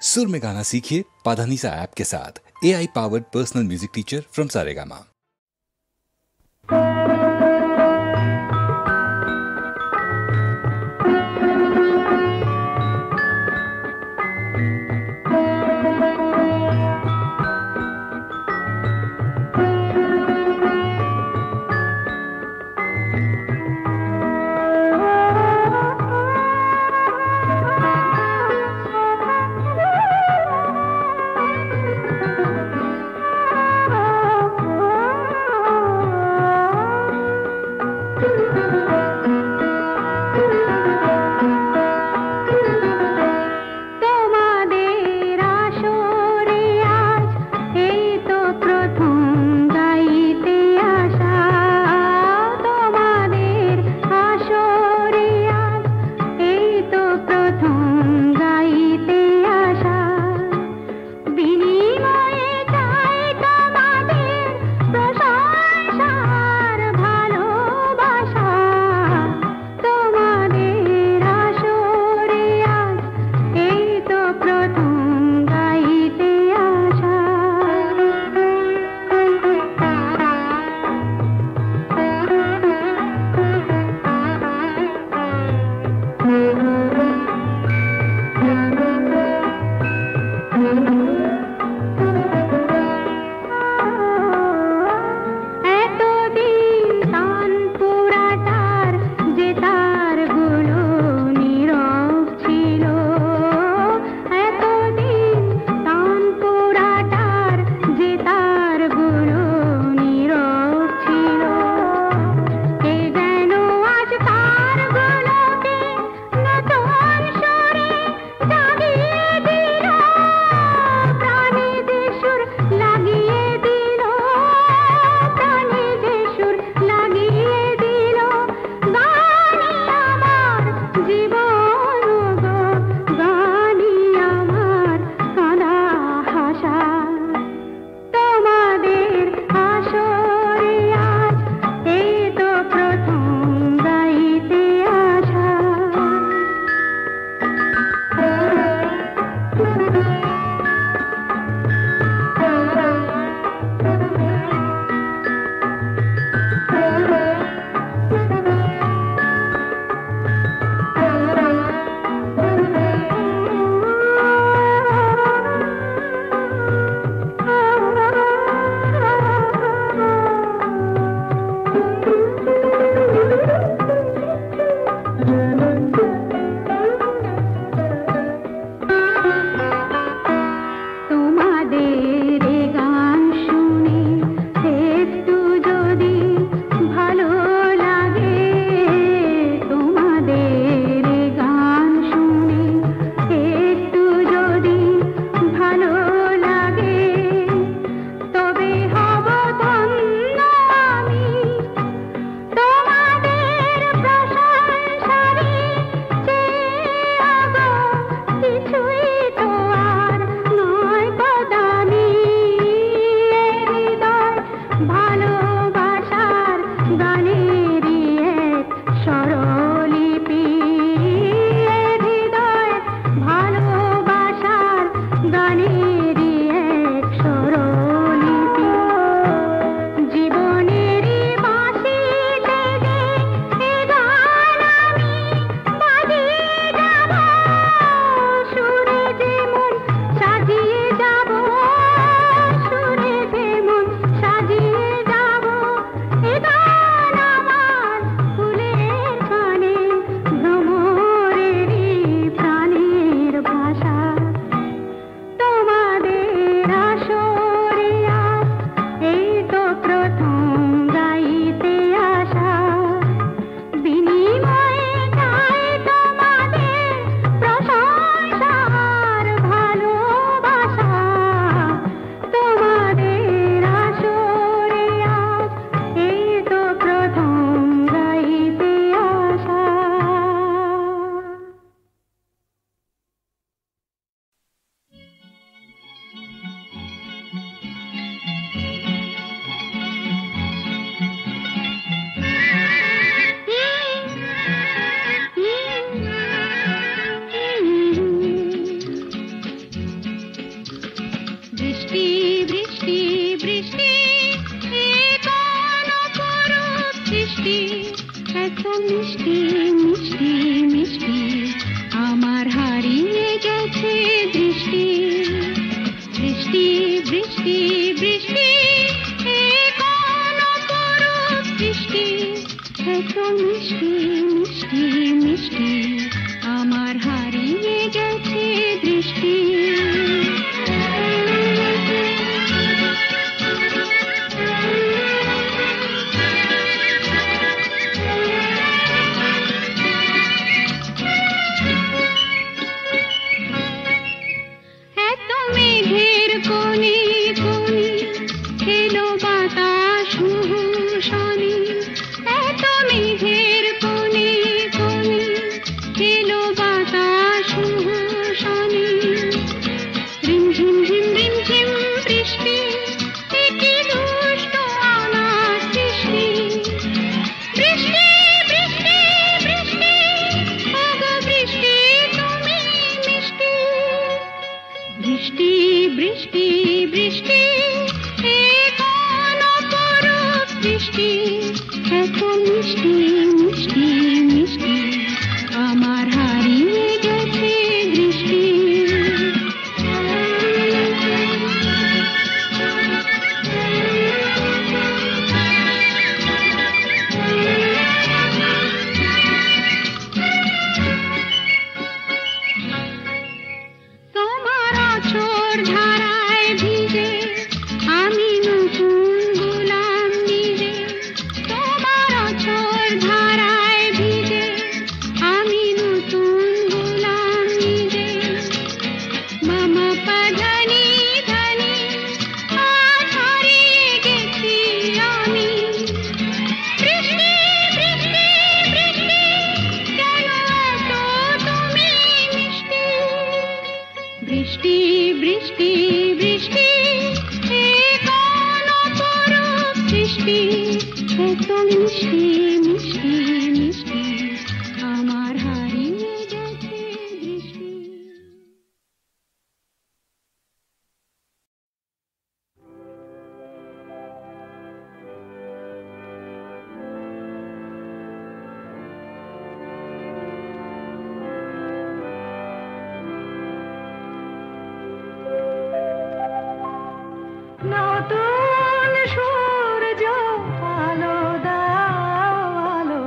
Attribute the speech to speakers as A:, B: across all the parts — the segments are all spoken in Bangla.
A: सुर में गाना सीखिए पाधानीसा ऐप के साथ। AI powered personal music teacher from Saregama.
B: বৃষ্টি বৃষ্টি বৃষ্টি এ কোন অপরূপ সৃষ্টি এত মিষ্টি মিষ্টি মিষ্টি আমার হারিয়ে গেছে দৃষ্টি বৃষ্টি বৃষ্টি বৃষ্টি এ কোন অপরূপ সৃষ্টি এত মিষ্টি মিষ্টি মিষ্টি আমার হারিয়ে গেছে দৃষ্টি বৃষ্টি বৃষ্টি বৃষ্টি এ কোন অপরূপ সৃষ্টি এত মিষ্টি মিষ্টি মিষ্টি আমার হারিয়ে গেছে দৃষ্টি ধারায় ভিজে আমি নতুন গোলাম নিজে তোমার অঝোর ধারায় ভিজে আমি নতুন গোলাম নিজে মামা পাধানি ধানি আজ হারিয়ে গেছি আমি বৃষ্টি বৃষ্টি বৃষ্টি কেন এত তুমি মিষ্টি বৃষ্টি বৃষ্টি বৃষ্টি এ কোন অপরূপ সৃষ্টি এত মিষ্টি মিষ্টি মিষ্টি আমার হারিয়ে গেছে দৃষ্টি নতুন সূর্য আলো দাও আলো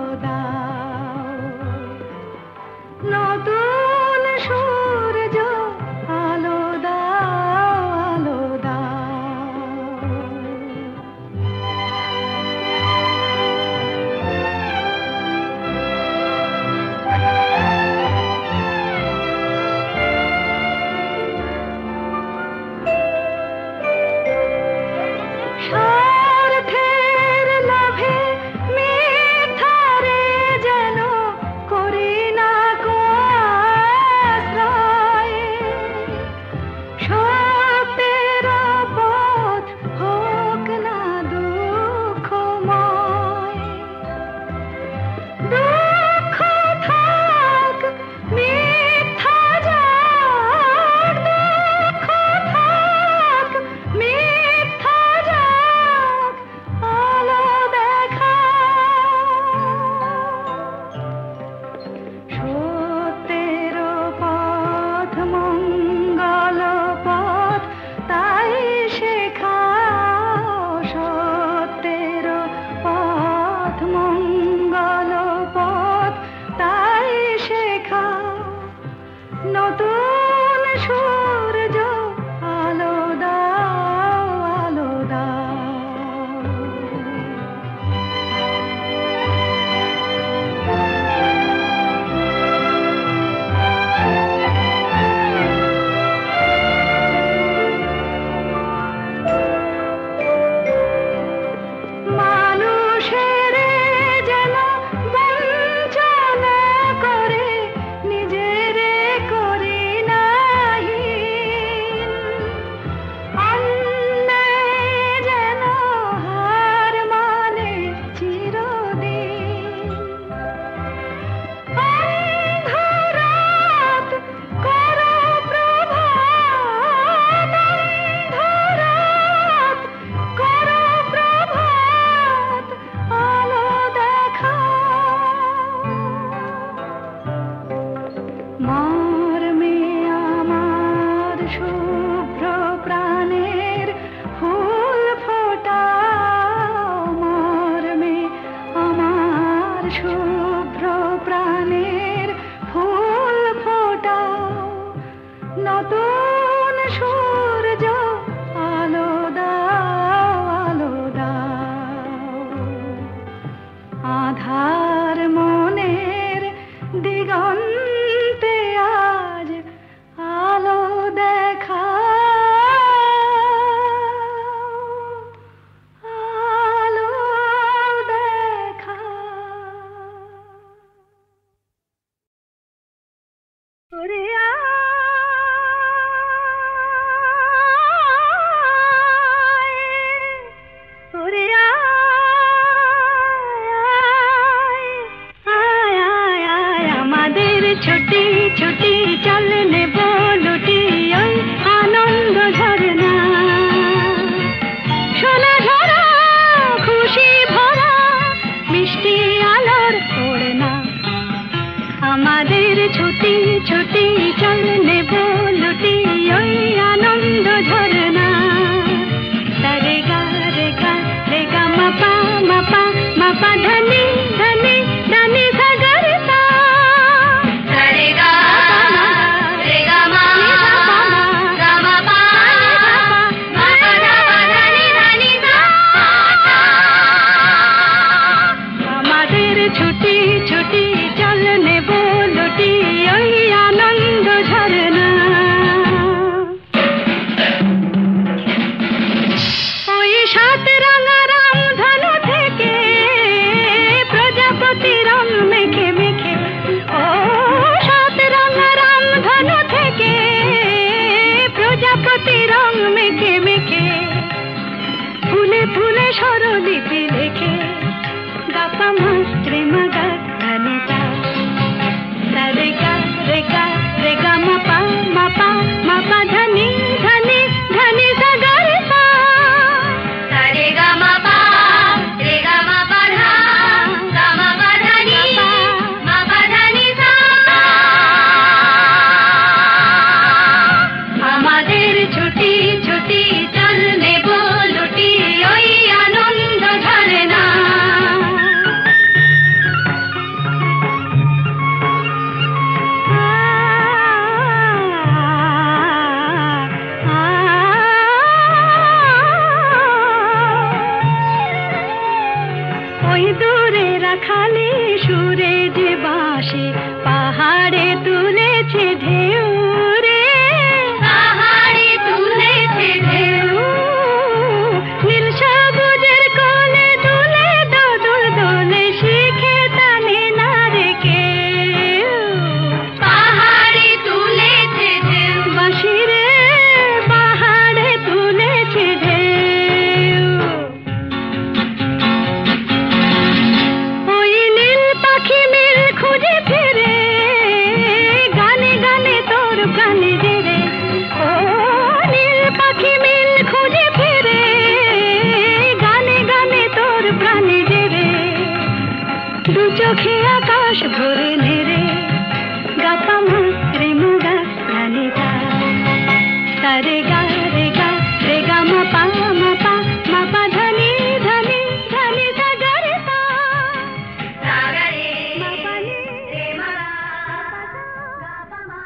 C: নতুন সূর্য আলো দাও আলো দাও আধার মনের দিগন্তে আজ আলো দেখা আলো দেখা ওরে ওরে আমাদের ছুটি ছুটি চল নেব লুটি ওই আনন্দ ঝরনা সোনা ঝরা খুশি ভরা মিষ্টি আলোর ওড়না আমাদের ছুটি ছুটি চল নেব লুটি ওই আনন্দ ঝরনা রে গা রে গা রে গা মাপা মাপা মাপা ধনি ধনি ধনি সাগর সা রে গা রে গা মা গা মা পা মা পা ধনি ধনি সা আমাদের ছুটি ছুটি চল নেব লুটি ওই আনন্দ ঝরনা ওই সাত রাঙা রামধনু থেকে প্রজাপতি রং মেখে মেখে ও সাত রাঙা রামধনু থেকে প্রজাপতি রং মেখে মেখে ফুলে ফুলে স্বরলিপি লেখে গাপা মাস্ত্রে মাগা ধানিতা রে গা রে গা রে গা মাপা মাপা মাপা ধনি ধনি ধনি সাগর সা রে গা মাপা রে গা মাপা ধা গা মাপা ধনি মাপা ধনি সা আমাদের ছুটি ছুটি চল নেব লুটি ওই আনন্দ ঝরনা ওই দূরে রাখালি সুরে যে বাঁশি পাহাড়ে তুলেছে ঢেউ রে পাহাড়ে তুলেছে ঢেউ নীল সবুজের কোলে দুলে দোদুল দোলে শিখে টানে না রে কেউ পাহাড়ে তুলেছে ঢেউ বাঁশি রে পাহাড়ে তুলেছে ঢেউ ওই নীল পাখি মিল খুঁজে ফিরে গানে গানে তোর প্রাণে জেরে ও নীল পাখি মিল খুঁজে ফিরে গানে গানে তোর প্রাণে জেরে দু চোখে আকাশ ভরে নেরে গাপা মাত্রে মুগা প্রাণীটা রে গা রে গা রে গা মাপা মাপা মাপা ধনি ধনি ধনি সাগর সা সাগরে মাপা নি রে মা গাপা মা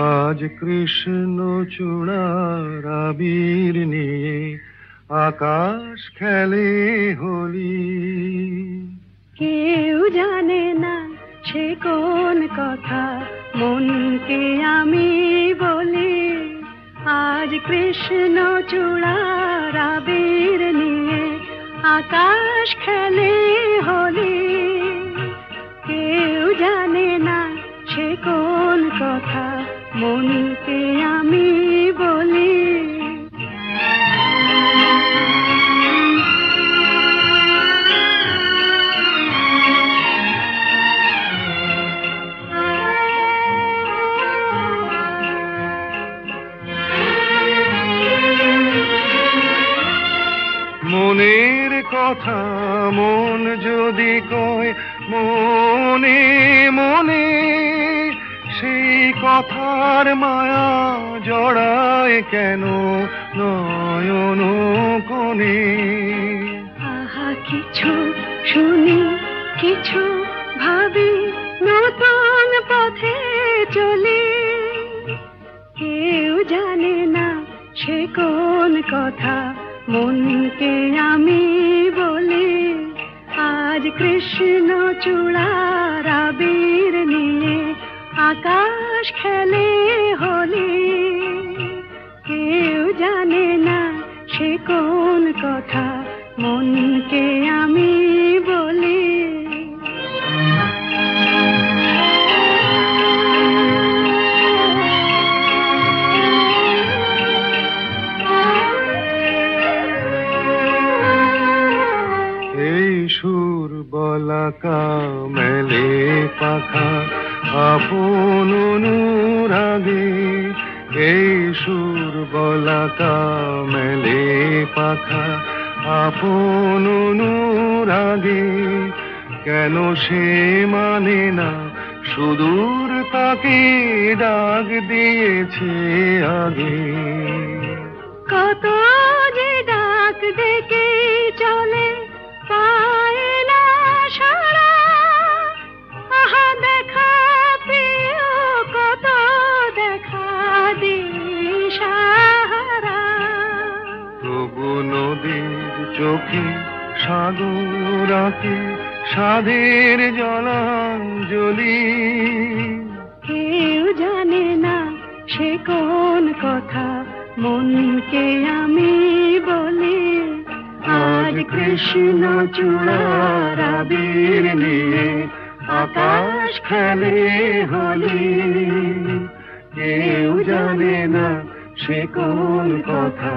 D: আজ কৃষ্ণ চূড়ার আবির নিয়ে আকাশ খেলে হোলি
C: কেউ জানে না সে কোন কথা মনকে আমি বলি আজ কৃষ্ণ চূড়ার আবির নিয়ে আকাশ খেলে হোলি কেউ জানে না সে কোন কথা মনকে আমি বলি
D: মনের কথা মন যদি কয় মনে মনে কথার মায়া জড়ায় কেন নয়ন কোণে?
C: আহা কিছু শুনি, কিছু ভাবি, নতুন পথে চলি। কেউ জানে না সে কোন কথা, মনকে আমি বলি। আজ কৃষ্ণ চূড়ার আবির নিয়ে আকাশ খেলে হোলি। কেউ জানে না সে কোন কথা, মনকে আমি বলি।
D: এই সুর বলাকা মেলে পাখা আপন অনুরাগে। এই সুর বলাকা মেলে পাখা আপন অনুরাগে। কেন সে মানে না সুদূর তাকে ডাক দিয়েছে আগে।
C: কত যে ডাক ডেকে চলে, পায় না সাড়া। আহা দেখা প্রিয়, কত দেখা দিশাহারা।
D: তবু নদীর চোখে সাগর আঁকে সাধের জলাঞ্জলি।
C: কেউ জানে না সে কোন কথা, মনকে আমি বলি। আজ কৃষ্ণ চূড়ার আবির নিয়ে আকাশ খেলে হোলি। কেউ জানে না সে কোন কথা,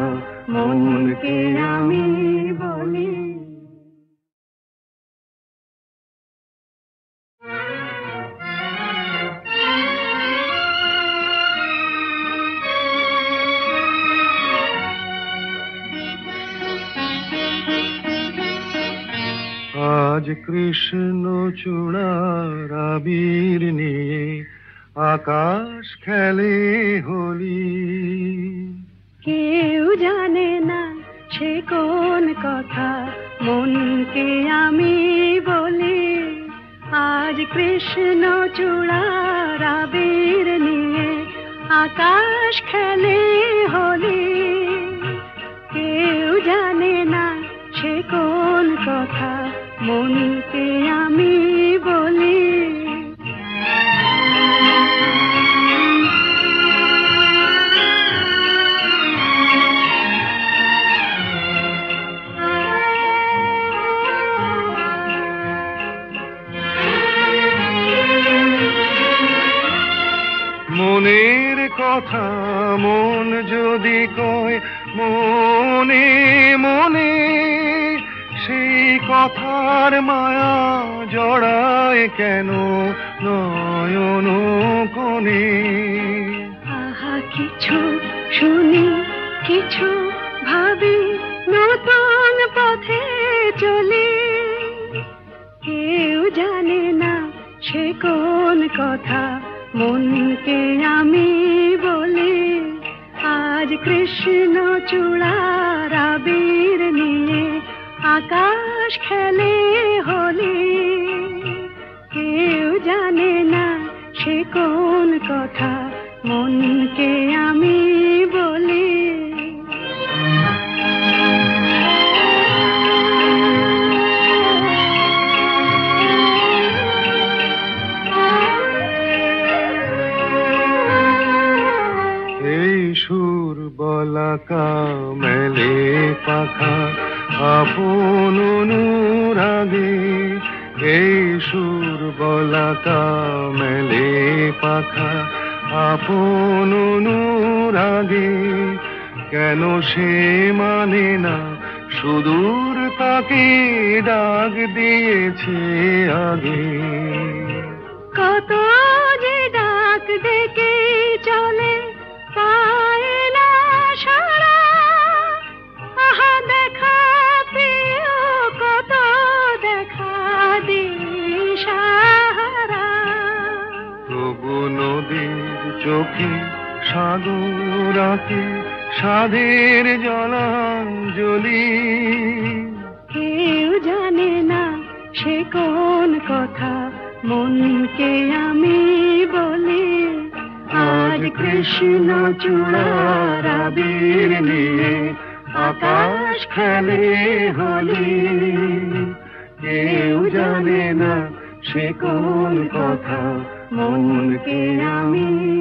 C: মনকে আমি বলি।
D: আজ কৃষ্ণ চূড়ার আবির নিয়ে আকাশ খেলে হোলি।
C: কেউ জানে না সে কোন কথা, মনকে আমি বলি। আজ কৃষ্ণ চূড়ার আবির নিয়ে আকাশ খেলে হোলি। কেউ জানে না সে কোন কথা, মনকে আমি বলি।
D: মনের কথা মন যদি কয় মনে মনে, সেই কথার মায়া জড়ায় কেন নয়ন কোণে?
C: আহা কিছু শুনি, কিছু ভাবি, নতুন পথে চলি। কেউ জানে না সে কোন কথা, মনকে আমি বলি। আজ কৃষ্ণ চূড়ার আবির নিয়ে আকাশ খেলে হোলি। কেউ জানে না সে কোন কথা, মনকে আমি বলি।
D: এই সুর বলাকা মেলে পাখা আপন অনুরাগে। এই সুর বলাকা মেলে পাখা আপন অনুরাগে। কেন সে মানে না সুদূর তাকে ডাক দিয়েছে আগে।
C: কত যে ডাক ডেকে চলে, পায় না সাড়া। আহা দেখা প্রিয়, কত দেখা দিশাহারা।
D: তবু নদীর চোখে সাগর আঁকে সাধের জলাঞ্জলি।
C: কেউ জানে না সে কোন কথা মনকে আমি বলি।
D: আজ কৃষ্ণ চূড়ার আবির নিয়ে আকাশ খেলে হোলি। কেউ জানে না সে কোন কথা মনকে আমি